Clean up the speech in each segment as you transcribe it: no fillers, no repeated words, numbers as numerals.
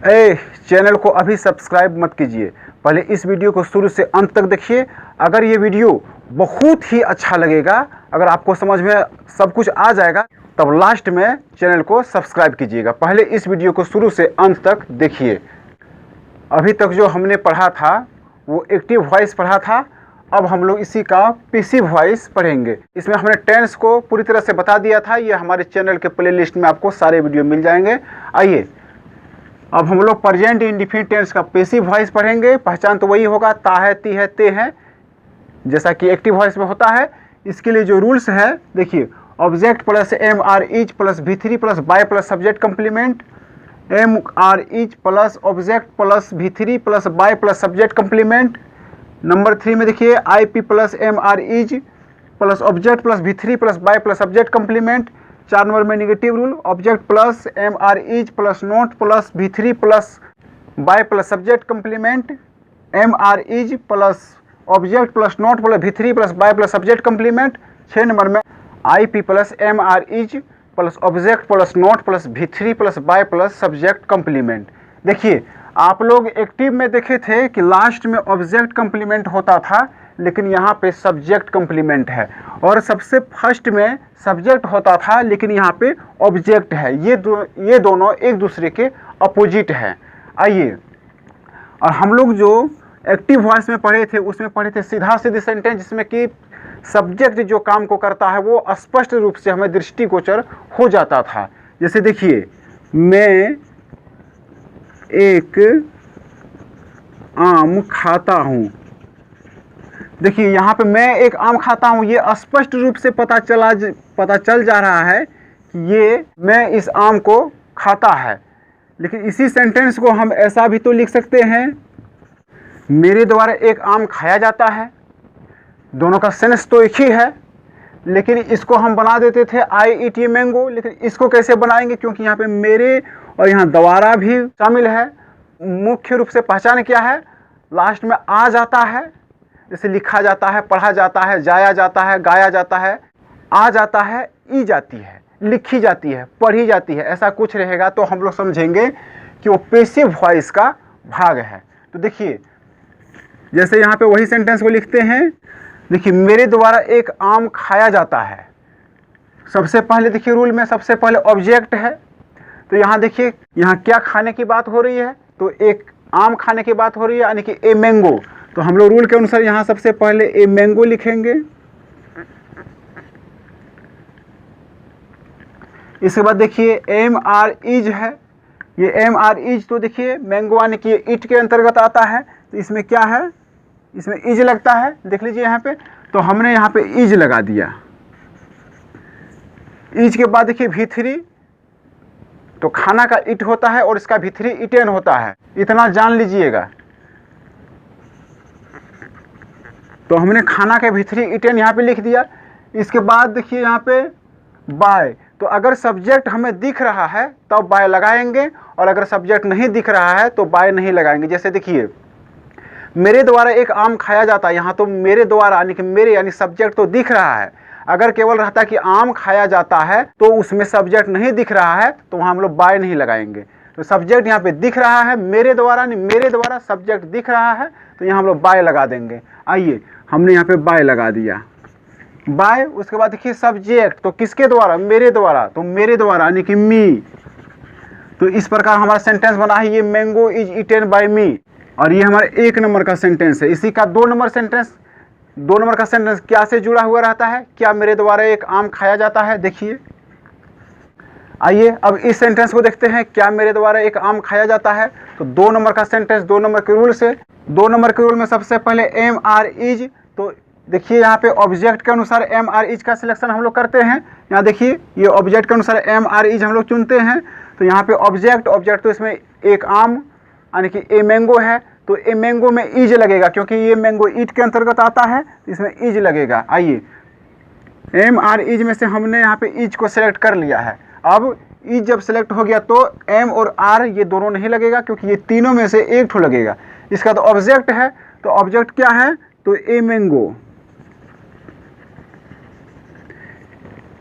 ए channel को अभी subscribe मत कीजिए, पहले इस वीडियो को शुरू से अंत तक देखिए। अगर ये वीडियो बहुत ही अच्छा लगेगा, अगर आपको समझ में सब कुछ आ जाएगा, तब लास्ट में चैनल को सब्सक्राइब कीजिएगा। पहले इस वीडियो को शुरू से अंत तक देखिए। अभी तक जो हमने पढ़ा था वो एक्टिव वॉइस पढ़ा था, अब हम लोग इसी का पैसिव वॉइस पढ़ेंगे। इसमें हमने टेंस को पूरी तरह से बता दिया था, ये हमारे चैनल के प्लेलिस्ट में आपको सारे वीडियो मिल जाएंगे। आइए अब हम लोग प्रेजेंट इंडेफिनिट टेंस का पैसिव वॉइस पढ़ेंगे। पहचान तो वही होगा, ता है, ती है, ते है, जैसा कि एक्टिव वॉइस में होता है। इसके लिए जो रूल्स है देखिए, object plus M R is plus V3 plus by plus subject complement, M R is plus object plus V3 plus by plus subject complement. Number 3 में देखिए I P plus M R is plus object plus V3 plus by plus subject complement. 4 number में negative rule, object plus M R is plus not plus V3 plus by plus subject complement, M R is plus object plus not plus V3 plus by plus subject complement. 6 number में I P plus M R is plus object plus not plus V3 plus by plus subject complement. देखिए आप लोग active में देखे थे कि last में object complement होता था, लेकिन यहाँ पे सब्जेक्ट कंप्लीमेंट है, और सबसे फर्स्ट में सब्जेक्ट होता था लेकिन यहाँ पे ऑब्जेक्ट है। ये दोनों एक दूसरे के अपोजिट है। आइए, और हम लोग जो एक्टिव वॉइस में पढ़े थे उसमें पढ़े थे सीधा सीधी सेंटेंस, जिसमें कि सब्जेक्ट जो काम को करता है वो स्पष्ट रूप से हमें दृष्टिगोचर हो जाता था। जैसे देखिए, मैं एक आम खाता हूँ। देखिए यहाँ पे मैं एक आम खाता हूँ, ये स्पष्ट रूप से पता चल जा रहा है कि ये मैं इस आम को खाता है। लेकिन इसी सेंटेंस को हम ऐसा भी तो लिख सकते हैं, मेरे द्वारा एक आम खाया जाता है। दोनों का सेंस तो एक ही है, लेकिन इसको हम बना देते थे आई ईट ए मैंगो। लेकिन इसको कैसे बनाएंगे, क्योंकि यहाँ पे मेरे और यहाँ द्वारा भी शामिल है। मुख्य रूप से पहचान क्या है, लास्ट में आ जाता है, जैसे लिखा जाता है, पढ़ा जाता है, जाया जाता है, गाया जाता है, आ जाता है, ई जाती है, लिखी जाती है, पढ़ी जाती है, ऐसा कुछ रहेगा तो हम लोग समझेंगे कि वो पैसिव वॉइस का भाग है। तो देखिए जैसे यहाँ पे वही सेंटेंस को लिखते हैं, देखिए मेरे द्वारा एक आम खाया जाता है। सबसे पहले देखिए रूल में सबसे पहले ऑब्जेक्ट है, तो यहाँ देखिए यहाँ क्या खाने की बात हो रही है, तो एक आम खाने की बात हो रही है, यानी कि ए मैंगो। तो हम लोग रूल के अनुसार यहाँ सबसे पहले ए मैंगो लिखेंगे। इसके बाद देखिए एम आर इज है, ये एम आर इज तो देखिए मैंगो यानी कि इट के अंतर्गत आता है, तो इसमें क्या है, इसमें इज लगता है, देख लीजिए यहाँ पे। तो हमने यहाँ पे इज लगा दिया। इज के बाद देखिए V3, तो खाना का इट होता है और इसका V3 इटेन होता है, इतना जान लीजिएगा। तो हमने खाना के V3 इटेन यहाँ पे लिख दिया। इसके बाद देखिए यहाँ पे बाय, तो अगर सब्जेक्ट हमें दिख रहा है तब बाय लगाएंगे, और अगर सब्जेक्ट नहीं दिख रहा है तो बाय नहीं लगाएंगे। जैसे देखिए मेरे द्वारा एक आम खाया जाता है, यहाँ तो मेरे द्वारा यानी कि मेरे यानी सब्जेक्ट तो दिख रहा है। अगर केवल रहता कि आम खाया जाता है तो उसमें सब्जेक्ट नहीं दिख रहा है, तो वहाँ हम लोग बाय नहीं लगाएंगे। तो सब्जेक्ट यहाँ पे दिख रहा है, मेरे द्वारा नहीं, मेरे द्वारा सब्जेक्ट दिख रहा है, तो यहाँ हम लोग बाय लगा देंगे। आइए हमने यहाँ पे बाय लगा दिया, बाय। उसके बाद देखिए सब्जेक्ट, तो किसके द्वारा, मेरे द्वारा, तो मेरे द्वारा यानी कि मी। तो इस प्रकार हमारा सेंटेंस बना है, ये मैंगो इज ईटेन बाय मी। और ये हमारा 1 नंबर का सेंटेंस है। इसी का 2 नंबर का सेंटेंस क्या से जुड़ा हुआ रहता है, क्या मेरे द्वारा एक आम खाया जाता है। देखिए आइए अब इस सेंटेंस को देखते हैं, क्या मेरे द्वारा एक आम खाया जाता है। तो 2 नंबर का सेंटेंस 2 नंबर के रूल से, 2 नंबर के रूल में सबसे पहले एम आर इज, तो देखिए यहाँ पे ऑब्जेक्ट के अनुसार एम आर इज का सिलेक्शन हम लोग करते हैं। यहाँ देखिए ये ऑब्जेक्ट के अनुसार एम आर इज हम लोग चुनते हैं। तो यहाँ पे ऑब्जेक्ट तो इसमें एक आम यानी कि ए मैंगो है, तो ए मैंगो में इज लगेगा, क्योंकि ये मैंगो ईट के अंतर्गत आता है, तो इसमें इज लगेगा। आइए एम आर इज में से हमने यहाँ पे इज को सिलेक्ट कर लिया है। अब इज जब सिलेक्ट हो गया तो एम और आर ये दोनों नहीं लगेगा, क्योंकि ये तीनों में से एक ठो लगेगा। इसका तो ऑब्जेक्ट है, तो ऑब्जेक्ट क्या है, तो ए मैंगो।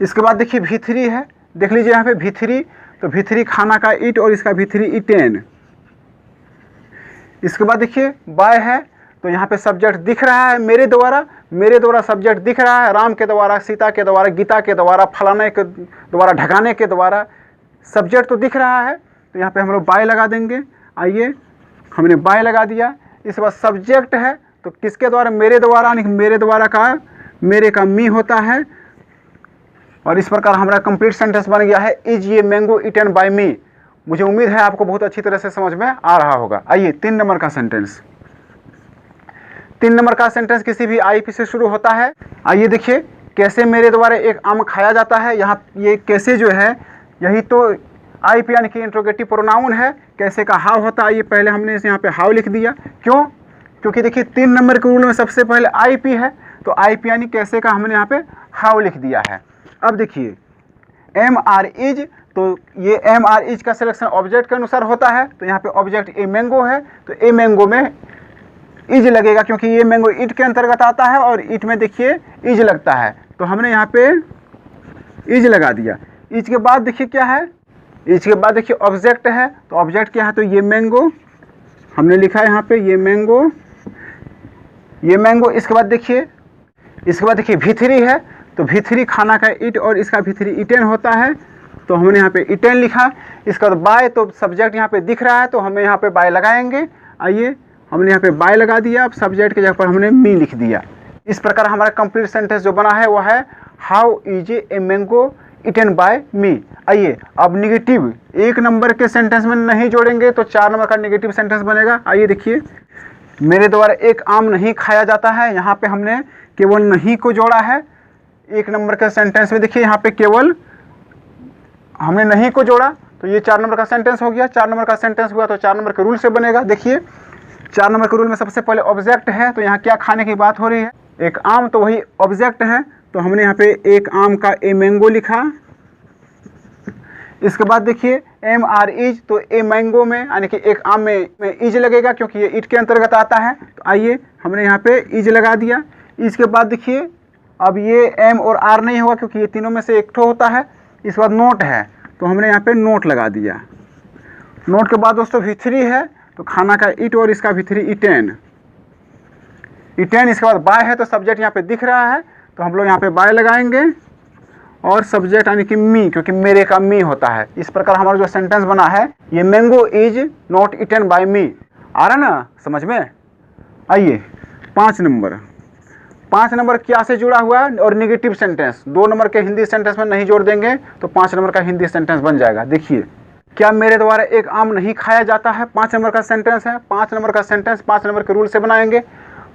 इसके बाद देखिए V3 है, देख लीजिए यहाँ पे V3, तो V3 खाना का ईट और इसका V3 ईटेन। इसके बाद देखिए बाय है, तो यहाँ पे सब्जेक्ट दिख रहा है मेरे द्वारा सब्जेक्ट दिख रहा है, राम के द्वारा, सीता के द्वारा, गीता के द्वारा, फलाने के द्वारा, ढकाने के द्वारा सब्जेक्ट तो दिख रहा है। तो यहाँ पे हम लोग बाय लगा देंगे। आइए, हमने बाय लगा दिया। इसके बाद सब्जेक्ट है तो किसके द्वारा, मेरे द्वारा, यानी मेरे द्वारा का, मेरे का मी होता है। और इस प्रकार हमारा कंप्लीट सेंटेंस बन गया है, इज ये मैंगो ईटन बाय मी। मुझे उम्मीद है आपको बहुत अच्छी तरह से समझ में आ रहा होगा। आइए 3 नंबर का सेंटेंस। 3 नंबर का सेंटेंस किसी भी आईपी से शुरू होता है। आइए देखिए, कैसे मेरे द्वारा एक आम खाया जाता है। यहाँ ये कैसे जो है, यही तो आईपी यानी कि इंट्रोगेटिव प्रोनाउन है। कैसे का हाउ होता है, ये पहले हमने यहाँ पे हाउ लिख दिया। क्यों? क्योंकि देखिए 3 नंबर के रूल में सबसे पहले आईपी है, तो आईपी यानी कैसे का हमने यहाँ पे हाउ लिख दिया है। अब देखिए एम आर इज, तो ये एम आर इज का सिलेक्शन ऑब्जेक्ट के अनुसार होता है। तो यहाँ पे ऑब्जेक्ट ए मैंगो है, तो ए मैंगो में इज लगेगा, क्योंकि ये मैंगो इट के अंतर्गत आता है और इट में देखिए इज लगता है, तो हमने यहाँ पे इज लगा दिया। इज के बाद देखिए क्या है, इज के बाद देखिए ऑब्जेक्ट है, तो ऑब्जेक्ट क्या है, तो ये मैंगो हमने लिखा है यहाँ पे, ये मैंगो, ये मैंगो। इसके बाद देखिए, इसके बाद देखिए भिथरी है, तो भिथरी खाना का इट और इसका भिथरी इटेन होता है, तो हमने यहाँ पे इटेन लिखा। इसका बाद बाय, तो सब्जेक्ट यहाँ पे दिख रहा है, तो हमें यहाँ पे बाय लगाएंगे। आइए, हमने यहाँ पे बाय लगा दिया। अब सब्जेक्ट के जगह पर हमने मी लिख दिया। इस प्रकार हमारा कंप्लीट सेंटेंस जो बना है वो है, how is a mango eaten by me. आइए, अब निगेटिव 1 नंबर के सेंटेंस में नहीं जोड़ेंगे तो 4 नंबर का निगेटिव सेंटेंस बनेगा। आइए देखिए, मेरे द्वारा एक आम नहीं खाया जाता है, यहाँ पे हमने केवल नहीं को जोड़ा है। 1 नंबर के सेंटेंस में देखिए यहाँ पे केवल हमने नहीं को जोड़ा, तो ये 4 नंबर का सेंटेंस हो गया। 4 नंबर का सेंटेंस हुआ तो 4 नंबर के रूल से बनेगा। देखिए 4 नंबर के रूल में सबसे पहले ऑब्जेक्ट है, तो यहाँ क्या खाने की बात हो रही है, एक आम, तो वही ऑब्जेक्ट है, तो हमने यहाँ पे एक आम का ए मैंगो लिखा। इसके बाद देखिए एम आर इज, तो ए मैंगो में यानी कि एक आम में इज लगेगा, क्योंकि ये इट के अंतर्गत आता है। तो आइए, हमने यहाँ पे इज लगा दिया। इसके बाद देखिए, अब ये एम और आर नहीं होगा, क्योंकि ये तीनों में से एक ठो होता है। इसके बाद नोट है, तो हमने यहाँ पे नोट लगा दिया। नोट के बाद दोस्तों भिथरी है, तो खाना का इट और इसका भिथरी इटेन, इटेन। इसके बाद बाय है, तो सब्जेक्ट यहाँ पे दिख रहा है, तो हम लोग यहाँ पे बाय लगाएंगे और सब्जेक्ट यानी कि मी, क्योंकि मेरे का मी होता है। इस प्रकार हमारा जो सेंटेंस बना है, ये mango is not eaten by me. आ रहा ना समझ में? आइए 5 नंबर। 5 नंबर क्या से जुड़ा हुआ है, और निगेटिव सेंटेंस 2 नंबर के हिंदी सेंटेंस में नहीं जोड़ देंगे तो 5 नंबर का हिंदी सेंटेंस बन जाएगा। देखिए, क्या मेरे द्वारा एक आम नहीं खाया जाता है, 5 नंबर का सेंटेंस है। 5 नंबर का सेंटेंस 5 नंबर के रूल से बनाएंगे।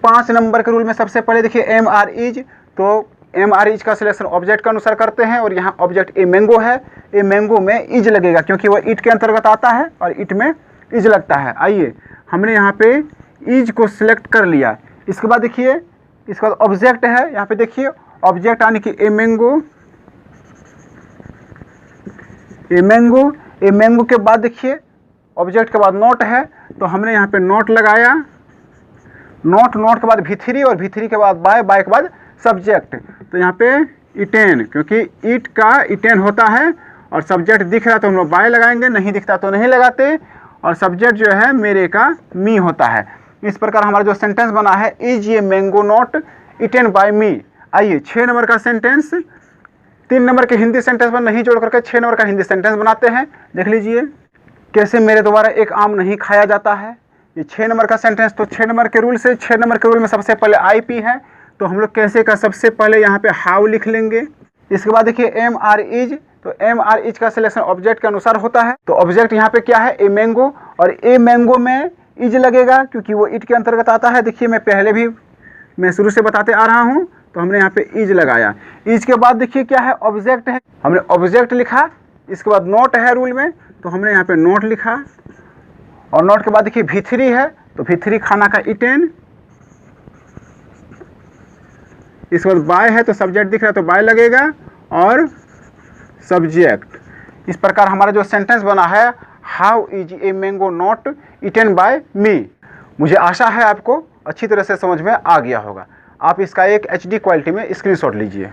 5 नंबर के रूल में सबसे पहले देखिए एम आर इज, तो एम आर इज का सिलेक्शन ऑब्जेक्ट के अनुसार करते हैं, और यहाँ ऑब्जेक्ट ए मैंगो है, ए मैंगो में इज लगेगा, क्योंकि वह इट के अंतर्गत आता है और इट में इज लगता है। आइए, हमने यहाँ पे इज को सिलेक्ट कर लिया। इसके बाद देखिए, इसके बाद ऑब्जेक्ट है, यहाँ पे देखिए ऑब्जेक्ट यानी कि a mango, a mango. A mango के बाद देखिए ऑब्जेक्ट के बाद नोट है, तो हमने यहाँ पे नोट लगाया। नोट, नोट के बाद भिथरी, और भिथरी के बाद बाय, बाय के बाद सब्जेक्ट। तो यहाँ पे इटेन, क्योंकि इट का इटेन होता है, और सब्जेक्ट दिख रहा तो हम लोग बाय लगाएंगे, नहीं दिखता तो नहीं लगाते, और सब्जेक्ट जो है मेरे का मी होता है। इस प्रकार हमारा जो सेंटेंस बना है, इज ये mango not eaten by me. आइए 6 नंबर का सेंटेंस, 3 नंबर के हिंदी सेंटेंस पर नहीं जोड़ करके 6 नंबर का हिंदी सेंटेंस बनाते हैं। देख लीजिए, कैसे मेरे द्वारा एक आम नहीं खाया जाता है, ये 6 नंबर का सेंटेंस। तो 6 नंबर के रूल से, 6 नंबर के रूल में सबसे पहले आईपी है, तो हम लोग कैसे का सबसे पहले यहाँ पे हाउ लिख लेंगे। इसके बाद देखिए एम आर इज, तो एम आर इज का सिलेक्शन ऑब्जेक्ट के अनुसार होता है, तो ऑब्जेक्ट यहाँ पे क्या है, ए मैंगो, और ए मैंगो में इज लगेगा, क्योंकि वो इट के अंतर्गत आता है। देखिए मैं पहले भी, मैं शुरू से बताते आ रहा हूँ, तो हमने यहाँ पे इज लगाया। इज के बाद देखिए क्या है, ऑब्जेक्ट है, हमने ऑब्जेक्ट लिखा। इसके बाद नोट है रूल में, तो हमने यहाँ पे नोट लिखा, और नोट के बाद देखिए भिथरी है, तो भिथरी खाना का इटेन। इसके बाद बाय है, तो सब्जेक्ट दिख रहा है तो बाय लगेगा, और सब्जेक्ट। इस प्रकार हमारा जो सेंटेंस बना है, how is a mango not eaten by me. मुझे आशा है आपको अच्छी तरह से समझ में आ गया होगा। आप इसका एक HD क्वालिटी में स्क्रीनशॉट लीजिए।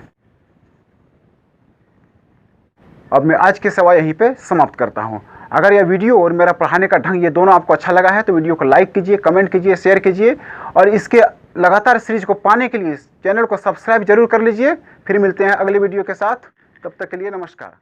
अब मैं आज की सेवा यहीं पे समाप्त करता हूं। अगर यह वीडियो और मेरा पढ़ाने का ढंग ये दोनों आपको अच्छा लगा है तो वीडियो को लाइक कीजिए, कमेंट कीजिए, शेयर कीजिए और इसके लगातार सीरीज को पाने के लिए चैनल को सब्सक्राइब जरूर कर लीजिए। फिर मिलते हैं अगले वीडियो के साथ, तब तक के लिए नमस्कार।